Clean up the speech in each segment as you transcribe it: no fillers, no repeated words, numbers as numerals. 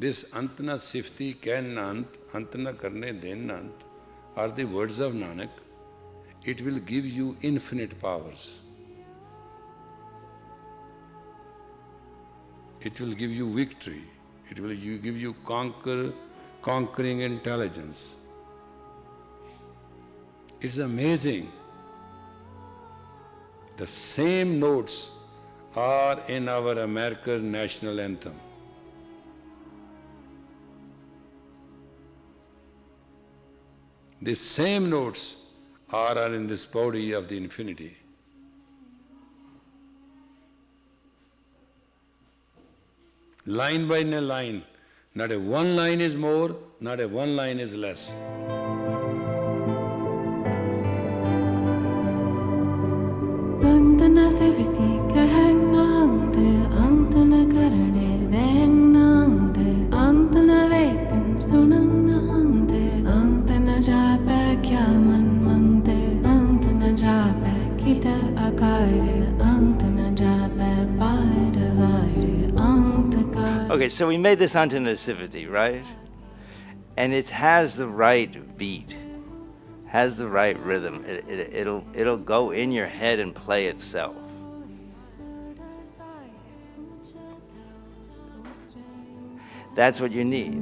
This Ant Na Siftee can Ant, Ant Na Karne Den Ant are the words of Nanak. It will give you infinite powers. It will give you victory. It will give you conquering intelligence. It's amazing. The same notes are in our American national anthem. The same notes are in this body of the infinity. Line by line, not a one line is more, not a one line is less. Ant Na Siftee kahannaangde, Ant Na karne dennaangde, Ant Na veken sunannaangde, Ant Na jape kya man mangde, Ant Na jape kita akaire, Ant Na jape paide vaire, Ant ka. Okay, so we made this Ant Na Siftee, right? And it has the right beat, has the right rhythm. It'll go in your head and play itself. That's what you need.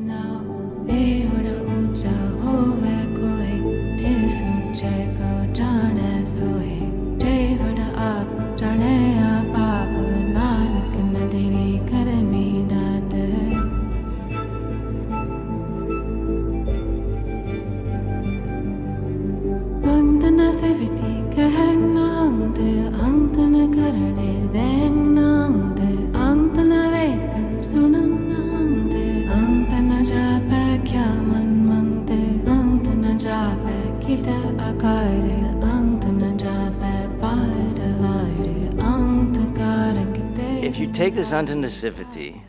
Ant Na Siftee kahannaangde, Ant Na karne dennaangde, Ant Na veken sunannaangde, Ant Na jape kya man mangde, Ant Na jape kita akaire, Ant Na jape paide vaire, Ant karakte. If you take this Ant Na Siftee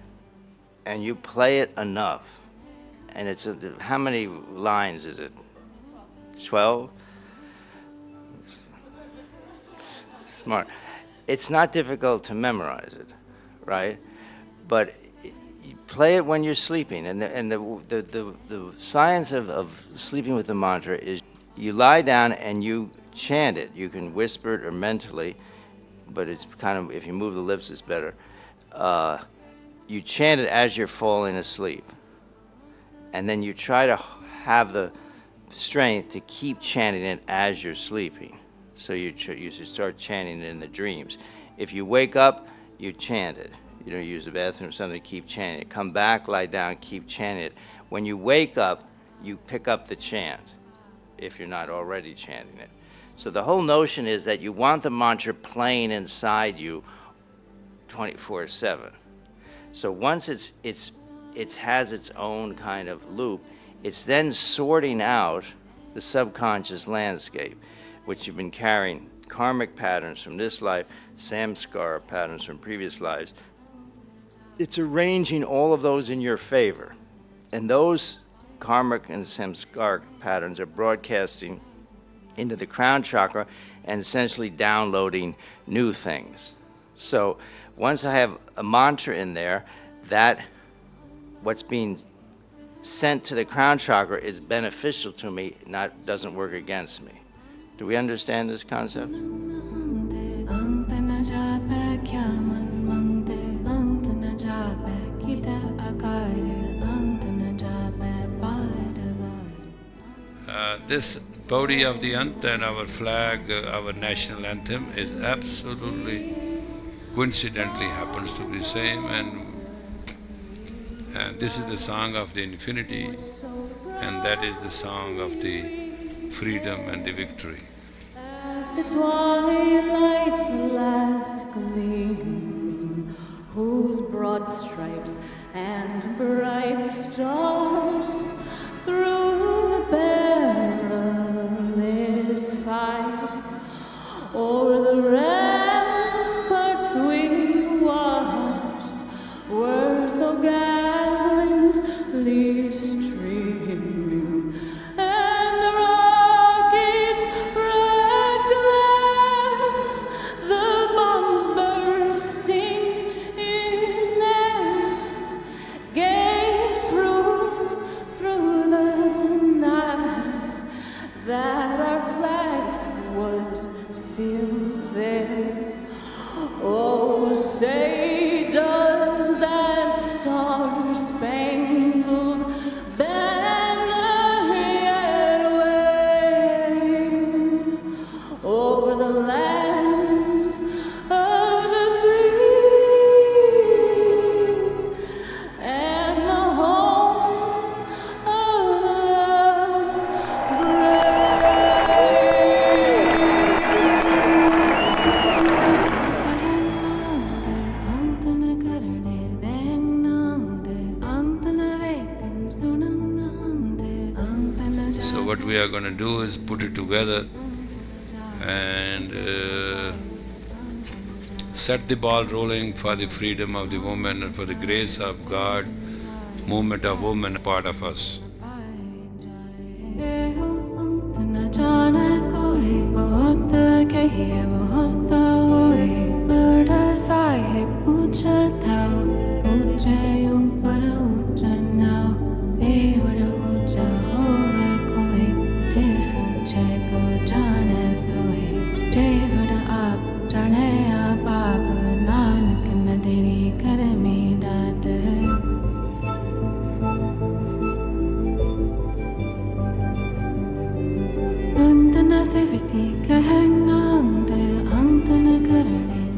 and you play it enough, and it's how many lines is it? 12? Smart. It's not difficult to memorize it, right? But you play it when you're sleeping, and the science of sleeping with the mantra is you lie down and you chant it. You can whisper it or mentally, but it's kind of, if you move the lips, it's better. You chant it as you're falling asleep, and then you try to have the strength to keep chanting it as you're sleeping. So you should start chanting it in the dreams. If you wake up, you chant it. You don't use the bathroom or something, keep chanting it. Come back, lie down, keep chanting it. When you wake up, you pick up the chant, if you're not already chanting it. So the whole notion is that you want the mantra playing inside you 24/7. So once it has its own kind of loop, it's then sorting out the subconscious landscape, which you've been carrying karmic patterns from this life, samskara patterns from previous lives. It's arranging all of those in your favor. And those karmic and samskara patterns are broadcasting into the crown chakra and essentially downloading new things. So once I have a mantra in there, that what's being sent to the crown chakra is beneficial to me, doesn't work against me. Do we understand this concept? This body of the Ant and our flag, our national anthem is absolutely, coincidentally happens to be the same, and this is the song of the infinity, and that is the song of the freedom and the victory. At the twilight's last gleaming, whose broad stripes and bright stars through the perilous fight o'er the ramparts we watched were so gallantly streaming, and the rockets' red glare, the bombs bursting in air, gave still there. Oh, say does that Star Spangled Banner yet wave over the land of the free and the home of the So what we are going to do is put it together and set the ball rolling for the freedom of the woman and for the grace of God, movement of women, part of us.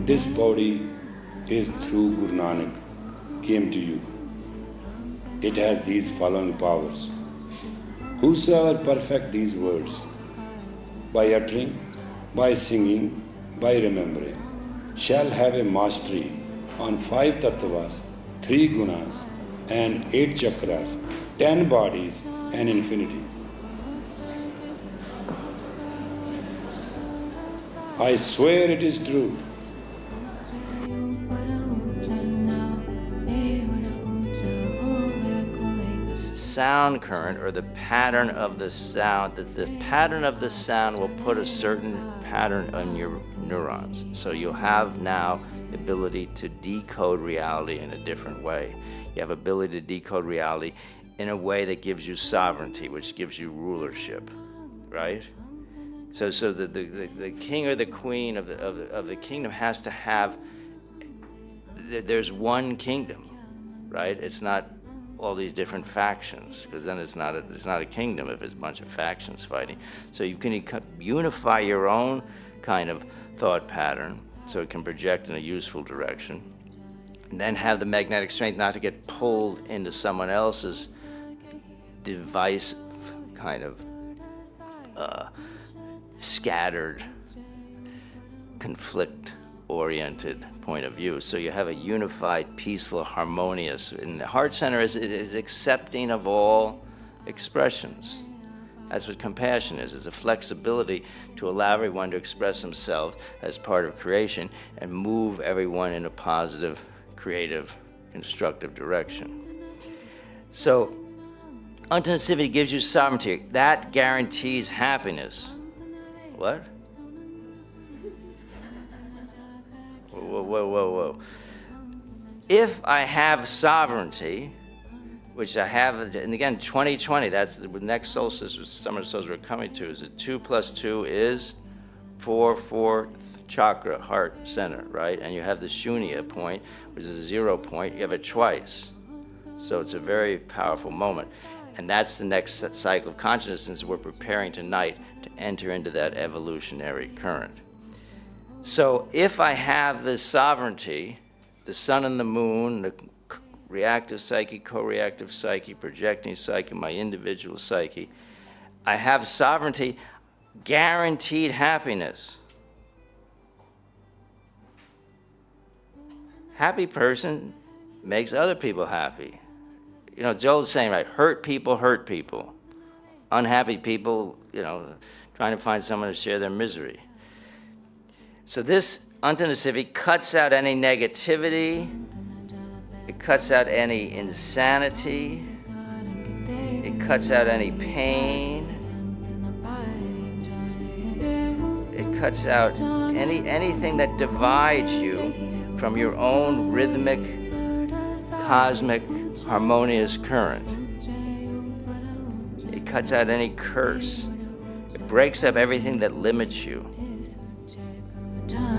This body is through Guru Nanak came to you. It has these following powers. Whosoever perfect these words by uttering, by singing, by remembering, shall have a mastery on 5 tattvas, 3 gunas, and 8 chakras, 10 bodies, and infinity. I swear it is true. Sound current, or the pattern of the sound, the pattern of the sound will put a certain pattern on your neurons. So you'll have now the ability to decode reality in a different way. You have ability to decode reality in a way that gives you sovereignty, which gives you rulership, right? So the king or the queen of the kingdom has to have, there's one kingdom, right? It's not all these different factions, because then it's not a kingdom if it's a bunch of factions fighting. So you can unify your own kind of thought pattern so it can project in a useful direction, and then have the magnetic strength not to get pulled into someone else's divisive kind of scattered, conflict-oriented point of view. So you have a unified, peaceful, harmonious, and the heart center is accepting of all expressions. That's what compassion is a flexibility to allow everyone to express themselves as part of creation and move everyone in a positive, creative, constructive direction. So, Ant Na Siftee gives you sovereignty. That guarantees happiness. What? Whoa. If I have sovereignty, which I have, and again, 2020, that's the next solstice, summer solstice we're coming to, is that 2 + 2 is 4, 4th chakra, heart center, right? And you have the Shunya point, which is a 0 point, you have it twice. So it's a very powerful moment. And that's the next cycle of consciousness we're preparing tonight to enter into that evolutionary current. So if I have this sovereignty, the sun and the moon, the reactive psyche, co-reactive psyche, projecting psyche, my individual psyche, I have sovereignty, guaranteed happiness. Happy person makes other people happy. You know, it's the old saying, right? Hurt people hurt people. Unhappy people, trying to find someone to share their misery. So this Ant Na Siftee cuts out any negativity, it cuts out any insanity, it cuts out any pain, it cuts out anything that divides you from your own rhythmic, cosmic, harmonious current. It cuts out any curse. It breaks up everything that limits you.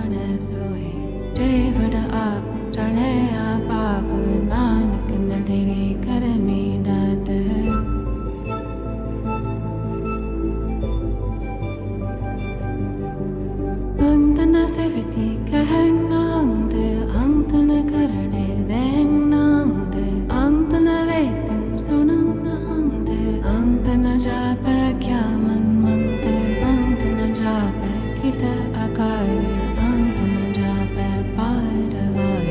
jane soe jai vada aap jane aap aap nanak na teri kar mein daat hai Ant Na Siftee कहना अंत न करने देना अंत न वेटन सुनना अंत न जापे क्या मन मंगते अंत न जापे कित आकार अंत न जापे पार वार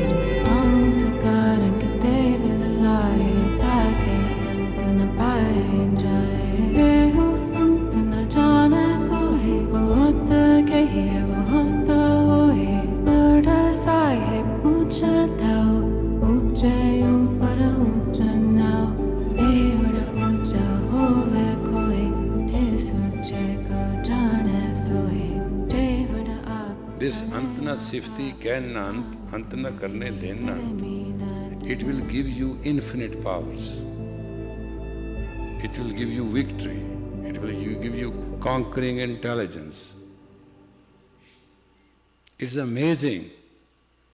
अंत कारण किते बिल लाए ताके अंत न पाए जाए हो अंत न जाने कोई बहुत कहे बहुत होए बड़ा साहिब ऊंचा ऊंचे ऊपर ऊंचा नाव बड़ा ऊंचा होवे कोई जिस ऊंचे को जाने सोए जय बड़ा आप This Ant Na Siftee can Ant Na karne dena, it will give you infinite powers. It will give you victory. It will give you conquering intelligence. It's amazing